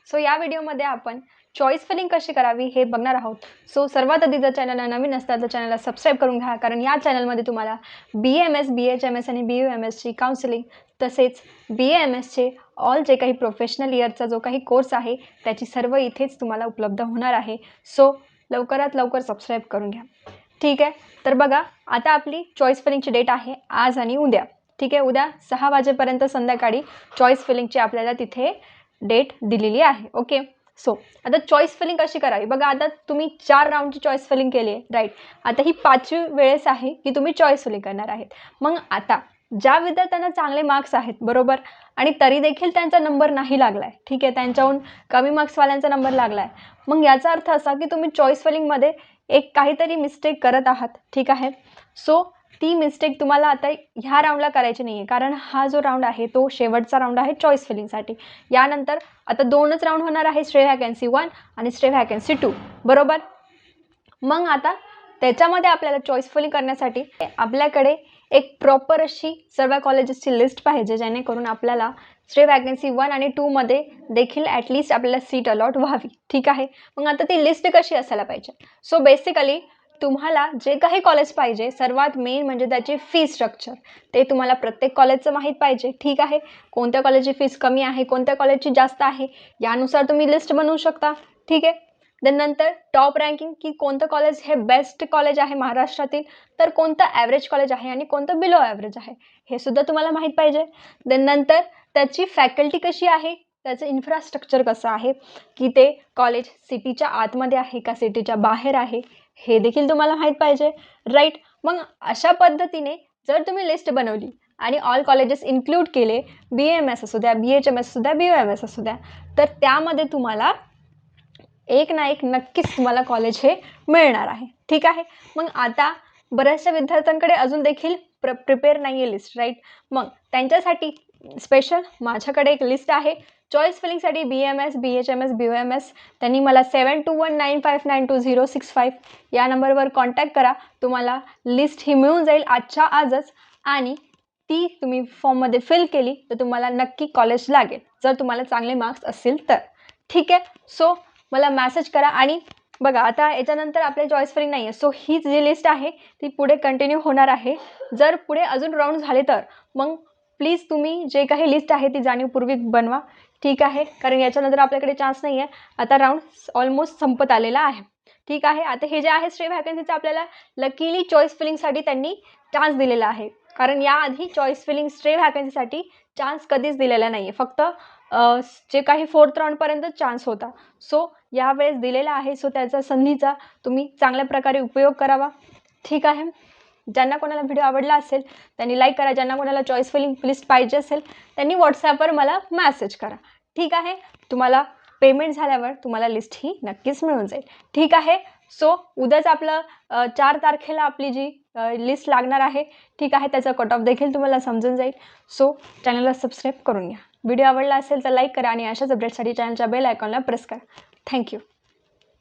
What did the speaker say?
So या व्हिडिओमध्ये आपण चॉईस फिलिंग कशी करावी हे बघणार आहोत. सो सर्वात आधी जर चॅनलला नवीन असतात तर चॅनलला सबस्क्राईब करून घ्या, कारण या चॅनलमध्ये तुम्हाला BAMS, BHMS आणि BUMSची काउन्सिलिंग तसेच BAMSचे ऑल जे काही प्रोफेशनल इयरचा जो काही कोर्स आहे त्याची सर्व इथेच तुम्हाला उपलब्ध होणार आहे. सो लवकरात लवकर सबस्क्राईब करून घ्या. ठीक आहे, तर बघा आता आपली चॉईस फिलिंगची डेट आहे आज आणि उद्या. ठीक आहे, उद्या 6 वाजेपर्यंत संध्याकाळी चॉईस फिलिंगची आपल्याला तिथे डेट दिलेली आहे. ओके, सो आता चॉईस फिलिंग कशी करावी बघा. आता तुम्ही 4 राऊंडची चॉईस फिलिंग केली आहे, राईट. आता ही 5वी वेळेस आहे की तुम्ही चॉईस फिलिंग करणार आहेत. मग आता ज्या विद्यार्थ्यांना चांगले मार्क्स आहेत बरोबर, आणि तरी देखील त्यांचा नंबर नाही लागला आहे, ठीक आहे, त्यांच्याहून कमी मार्क्सवाल्यांचा नंबर लागला आहे, मग याचा अर्थ असा की तुम्ही चॉईस फिलिंगमध्ये एक काहीतरी मिस्टेक करत आहात. ठीक आहे, सो ती मिस्टेक तुम्हाला आता ह्या राऊंडला करायची नाही आहे, कारण हा जो राऊंड आहे तो शेवटचा राऊंड आहे चॉईस फिलिंगसाठी. यानंतर आता 2च राऊंड होणार आहे, स्ट्रे व्हॅकन्सी 1 आणि स्ट्रे व्हॅकन्सी 2 बरोबर. मग आता त्याच्यामध्ये आपल्याला चॉईस फिलिंग करण्यासाठी आपल्याकडे एक प्रॉपर अशी सर्व कॉलेजेसची लिस्ट पाहिजे, जेणेकरून आपल्याला स्ट्रे व्हॅकन्सी 1 आणि 2मध्ये देखील ॲटलिस्ट आपल्याला सीट अलॉट व्हावी. ठीक आहे, मग आता ती लिस्ट कशी असायला पाहिजे. सो बेसिकली तुम्हाला जे काही कॉलेज पाहिजे, सर्वात मेन म्हणजे त्याची फी स्ट्रक्चर, ते तुम्हाला प्रत्येक कॉलेजचं माहीत पाहिजे. ठीक आहे, कोणत्या कॉलेजची फीस कमी आहे, कोणत्या कॉलेजची जास्त आहे, यानुसार तुम्ही लिस्ट बनवू शकता. ठीक आहे, देन नंतर टॉप रँकिंग की कोणतं कॉलेज हे बेस्ट कॉलेज आहे महाराष्ट्रातील, तर कोणतं ॲव्हरेज कॉलेज आहे आणि कोणतं बिलो ॲव्हरेज आहे हे सुद्धा तुम्हाला माहीत पाहिजे. देन नंतर त्याची फॅकल्टी कशी आहे, त्याचं इन्फ्रास्ट्रक्चर कसं आहे, की ते कॉलेज सिटीच्या आतमध्ये आहे का सिटीच्या बाहेर आहे, हे देखील तुम्हाला माहीत पाहिजे, राईट. मग अशा पद्धतीने जर तुम्ही लिस्ट बनवली आणि ऑल कॉलेजेस इन्क्लूड केले, BAMS असू द्या, BHMS असू द्या, BUMS असू द्या, तर त्यामध्ये तुम्हाला एक ना एक नक्कीच तुम्हाला कॉलेज हे मिळणार आहे. ठीक आहे, मग आता बऱ्याचशा विद्यार्थ्यांकडे अजून देखील प्रिपेअर नाही आहे लिस्ट, राईट. मग त्यांच्यासाठी स्पेशल माझ्याकडे एक लिस्ट आहे चॉईस फिलिंगसाठी. BAMS, BHMS, BUMS त्यांनी मला 7219592065 या नंबरवर कॉन्टॅक्ट करा. तुम्हाला लिस्ट ही मिळून जाईल आजच्या आजच, आणि ती तुम्ही फॉर्ममध्ये फिल केली तर तुम्हाला नक्की कॉलेज लागेल, जर तुम्हाला चांगले मार्क्स असतील तर. ठीक आहे, सो मला मॅसेज करा. आणि बघा आता याच्यानंतर आपल्या चॉईस फिलिंग नाही आहे, सो हीच जी लिस्ट आहे ती पुढे कंटिन्यू होणार आहे. जर पुढे अजून राऊंड झाले तर मग प्लीज तुम्ही जे काही लिस्ट आहे ती जाणीवपूर्वक बनवा. ठीक आहे, कारण याच्यानंतर आपल्याकडे चान्स नाही आहे, आता राऊंड ऑलमोस्ट संपत आलेला आहे. ठीक आहे, आता हे जे आहे स्ट्रे व्हॅकन्सीचं आपल्याला लकीली चॉईस फिलिंगसाठी त्यांनी चान्स दिलेला आहे, कारण याआधी चॉईस फिलिंग स्ट्रे व्हॅकन्सीसाठी चान्स कधीच दिलेला नाही आहे, फक्त जे काही 4th राऊंडपर्यंत चान्स होता. सो यावेळेस दिलेला आहे, सो त्याचा संधीचा तुम्ही चांगल्या प्रकारे उपयोग करावा. ठीक आहे, ज्यांना कोणाला व्हिडिओ आवडला असेल त्यांनी लाईक करा, ज्यांना कोणाला चॉईस फिलिंग लिस्ट पाहिजे असेल त्यांनी व्हॉट्सॲपवर मला मॅसेज करा. ठीक आहे, तुम्हाला पेमेंट झाल्यावर तुम्हाला लिस्ट ही नक्कीच मिळून जाईल. ठीक आहे, सो उद्याच आपलं 4 तारखेला आपली जी लिस्ट लागणार आहे, ठीक आहे, त्याचा कट ऑफ देखील तुम्हाला समजून जाईल. सो चॅनलला सबस्क्राईब करून घ्या. व्हिडिओ आवडला असेल तर लाईक करा आणि अशाच अपडेटसाठी चॅनलच्या बेल आयकॉनला प्रेस करा. थँक्यू.